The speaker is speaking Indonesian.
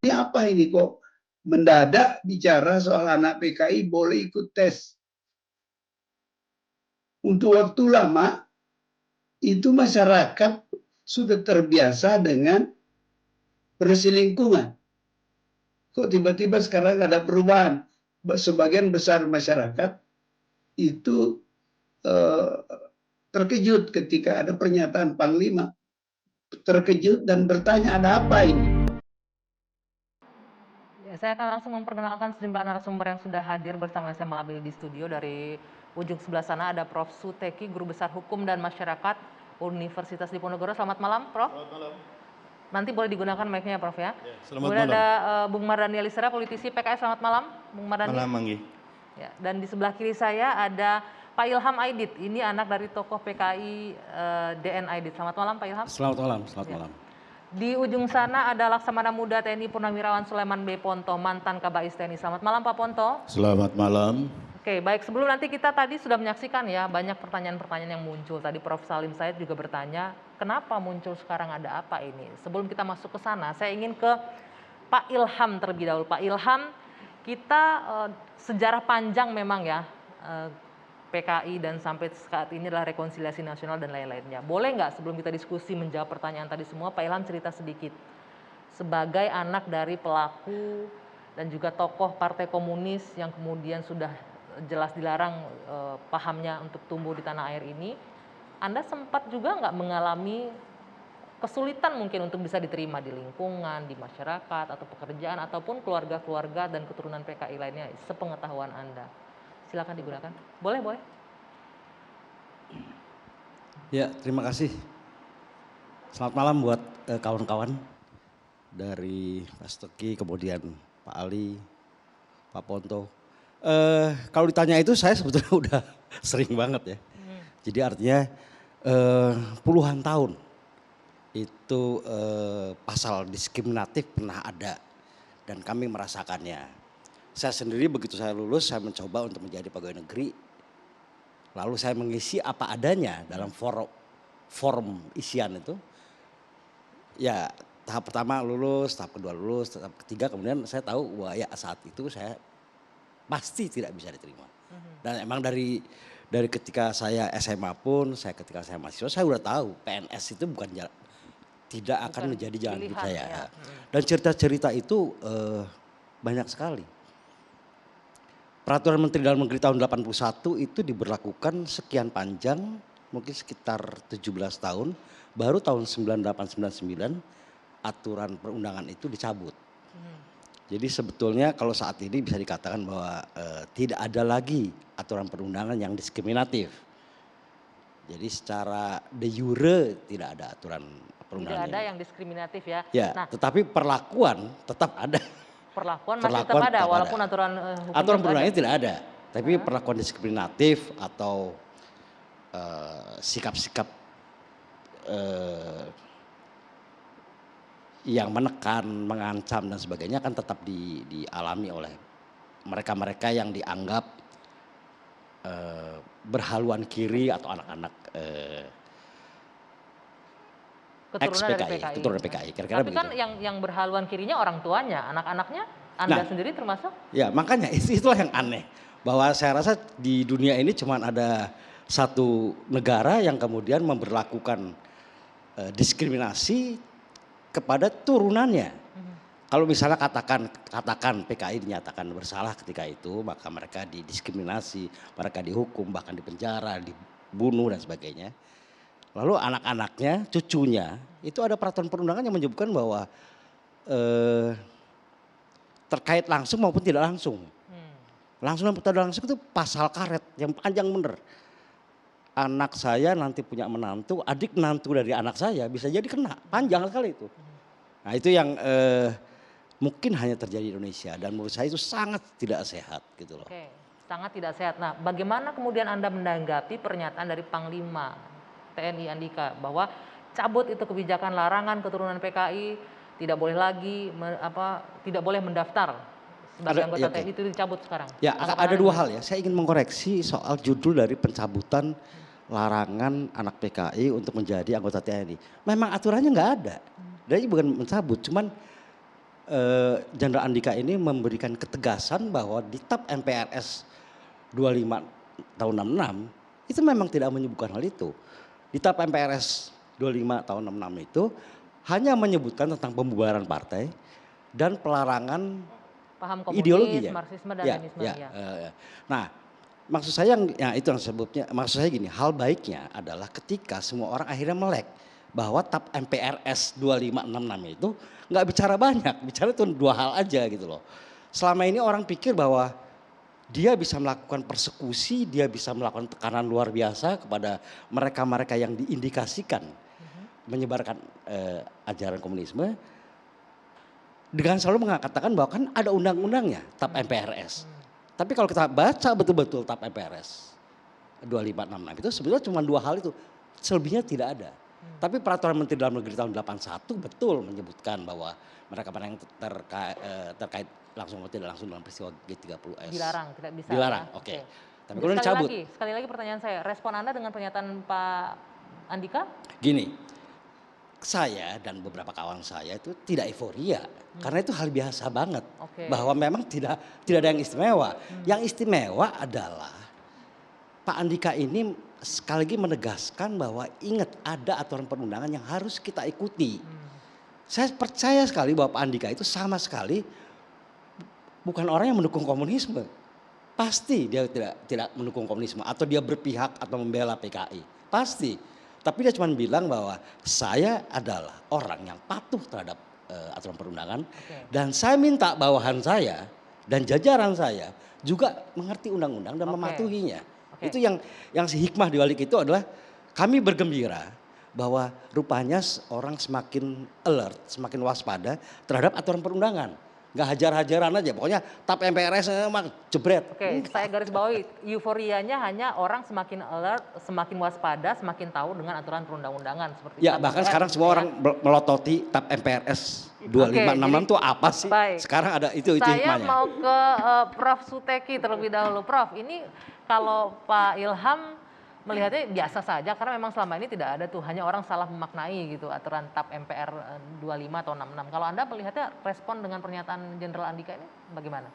Ini apa ini kok mendadak bicara soal anak PKI boleh ikut tes. Untuk waktu lama itu masyarakat sudah terbiasa dengan berselingkungan. Kok tiba-tiba sekarang ada perubahan? Sebagian besar masyarakat itu eh, terkejut ketika ada pernyataan Panglima. Terkejut dan bertanya ada apa ini? Ya, saya akan langsung memperkenalkan sejumlah narasumber yang sudah hadir bersama saya mengambil di studio. Dari ujung sebelah sana ada Prof. Suteki, Guru Besar Hukum dan Masyarakat Universitas Diponegoro. Selamat malam, Prof. Selamat malam. Nanti boleh digunakan mic-nya ya, Prof ya. Selamat Kemudian malam. ada Bung Mardhani Alisera, politisi PKS. Selamat malam, Bung Mardhani. Malam, Manggi. Ya, dan di sebelah kiri saya ada Pak Ilham Aidit. Ini anak dari tokoh PKI DN Aidit. Selamat malam, Pak Ilham. Selamat malam, selamat malam. Di ujung sana ada Laksamana Muda TNI Purnawirawan Sulaiman B. Ponto, mantan Kabais TNI. Selamat malam, Pak Ponto. Selamat malam. Oke, baik. Sebelum nanti kita tadi sudah menyaksikan ya banyak pertanyaan-pertanyaan yang muncul. Tadi Prof. Salim Said juga bertanya, kenapa muncul sekarang, ada apa ini? Sebelum kita masuk ke sana, saya ingin ke Pak Ilham terlebih dahulu. Pak Ilham, kita sejarah panjang memang ya PKI dan sampai saat ini adalah rekonsiliasi nasional dan lain-lainnya. Boleh nggak sebelum kita diskusi menjawab pertanyaan tadi semua, Pak Ilham cerita sedikit sebagai anak dari pelaku dan juga tokoh Partai Komunis yang kemudian sudah jelas dilarang pahamnya untuk tumbuh di tanah air ini, Anda sempat juga nggak mengalami kesulitan mungkin untuk bisa diterima di lingkungan, di masyarakat, atau pekerjaan, ataupun keluarga-keluarga dan keturunan PKI lainnya, sepengetahuan Anda? Silakan digunakan. Boleh, boleh. Ya, terima kasih. Selamat malam buat kawan-kawan dari Mas Toki, kemudian Pak Ali, Pak Ponto. Kalau ditanya itu saya sebetulnya udah sering banget ya. Jadi artinya puluhan tahun itu pasal diskriminatif pernah ada dan kami merasakannya. Saya sendiri begitu saya lulus, saya mencoba untuk menjadi pegawai negeri. Lalu saya mengisi apa adanya dalam form isian itu. Ya tahap pertama lulus, tahap kedua lulus, tahap ketiga kemudian saya tahu bahwa ya saat itu saya pasti tidak bisa diterima. Dan emang dari ketika saya SMA pun, ketika saya mahasiswa saya udah tahu PNS itu tidak akan menjadi jalan hidup saya. Ya. Dan cerita-cerita itu banyak sekali. Peraturan Menteri Dalam Negeri tahun 81 itu diberlakukan sekian panjang, mungkin sekitar 17 tahun, baru tahun 9899 aturan perundangan itu dicabut. Jadi sebetulnya kalau saat ini bisa dikatakan bahwa tidak ada lagi aturan perundangan yang diskriminatif. Jadi secara de jure tidak ada aturan perundangan. Tidak ada yang diskriminatif ya. Ya, nah, tetapi perlakuan tetap ada. Perlakuan masih tetap ada walaupun aturan aturan perundangannya tidak ada. Tapi perlakuan diskriminatif atau sikap-sikap yang menekan, mengancam dan sebagainya kan tetap dialami oleh mereka-mereka yang dianggap berhaluan kiri atau anak-anak keturunan PKI. Kira-kira tapi kan yang berhaluan kirinya orang tuanya, anak-anaknya Anda sendiri termasuk? Ya makanya itulah yang aneh. Bahwa saya rasa di dunia ini cuma ada satu negara yang kemudian memberlakukan diskriminasi kepada turunannya. Kalau misalnya katakan PKI dinyatakan bersalah ketika itu, maka mereka didiskriminasi, mereka dihukum, bahkan dipenjara, dibunuh dan sebagainya. Lalu anak-anaknya, cucunya, itu ada peraturan perundangan yang menyebutkan bahwa terkait langsung maupun tidak langsung. Langsung dan tidak langsung itu pasal karet yang panjang bener. Anak saya nanti punya menantu, adik menantu dari anak saya bisa jadi kena, panjang sekali itu. Nah itu yang mungkin hanya terjadi di Indonesia dan menurut saya itu sangat tidak sehat gitu loh. Oke, sangat tidak sehat. Nah bagaimana kemudian Anda menanggapi pernyataan dari Panglima TNI Andika bahwa cabut itu kebijakan larangan keturunan PKI, tidak boleh lagi tidak boleh mendaftar sebagai anggota TNI, itu dicabut sekarang. Ya ada dua hal ya, saya ingin mengkoreksi soal judul dari pencabutan larangan anak PKI untuk menjadi anggota TNI. Memang aturannya nggak ada, jadi bukan mencabut, cuman Jenderal Andika ini memberikan ketegasan bahwa di TAP MPRS 25 tahun 66 itu memang tidak menyebutkan hal itu. Di TAP MPRS 25 tahun 66 itu hanya menyebutkan tentang pembubaran partai dan pelarangan Paham komunis, ideologi ya. Marxisme dan Ya, Leninisme ya, ya. Nah, maksud saya ya itu yang sebutnya, maksud saya gini, hal baiknya adalah ketika semua orang akhirnya melek bahwa TAP MPRS 2566 itu nggak bicara banyak, bicara itu dua hal aja gitu loh. Selama ini orang pikir bahwa dia bisa melakukan persekusi, dia bisa melakukan tekanan luar biasa kepada mereka-mereka yang diindikasikan menyebarkan ajaran komunisme dengan selalu mengatakan bahwa kan ada undang-undangnya TAP MPRS. Tapi kalau kita baca betul-betul TAP MPRS 2566 itu sebenarnya cuma dua hal itu, selebihnya tidak ada. Tapi peraturan Menteri Dalam Negeri tahun 81 betul menyebutkan bahwa mereka yang terkait langsung atau tidak langsung dalam peristiwa G30S. Dilarang, tidak bisa. Dilarang, ya? oke. Tapi Jadi kemudian cabut. Sekali lagi pertanyaan saya, respon Anda dengan pernyataan Pak Andika? Gini, saya dan beberapa kawan saya itu tidak euforia karena itu hal biasa banget. Oke. Bahwa memang tidak ada yang istimewa. Yang istimewa adalah Pak Andika ini sekali lagi menegaskan bahwa ingat ada aturan perundangan yang harus kita ikuti. Saya percaya sekali bahwa Pak Andika itu sama sekali bukan orang yang mendukung komunisme. Pasti dia tidak mendukung komunisme atau dia berpihak atau membela PKI. Pasti. Tapi dia cuma bilang bahwa saya adalah orang yang patuh terhadap aturan perundangan. Dan saya minta bawahan saya dan jajaran saya juga mengerti undang-undang dan mematuhinya. Itu yang hikmah di balik itu adalah kami bergembira bahwa rupanya orang semakin alert, semakin waspada terhadap aturan perundangan. Nggak hajar-hajaran aja, pokoknya TAP MPRS emang jebret. Oke, saya garis bawahi, euforianya hanya orang semakin alert, semakin waspada, semakin tahu dengan aturan perundang-undangan seperti Ya bahkan sekarang semua orang melototi TAP MPRS 2566 itu apa sih? Baik. Sekarang ada itu Saya hikmahnya. mau ke Prof. Suteki terlebih dahulu. Prof, ini kalau Pak Ilham melihatnya biasa saja karena memang selama ini tidak ada tuh, hanya orang salah memaknai gitu aturan TAP MPR 25 atau 66. Kalau Anda melihatnya respon dengan pernyataan Jenderal Andika ini bagaimana?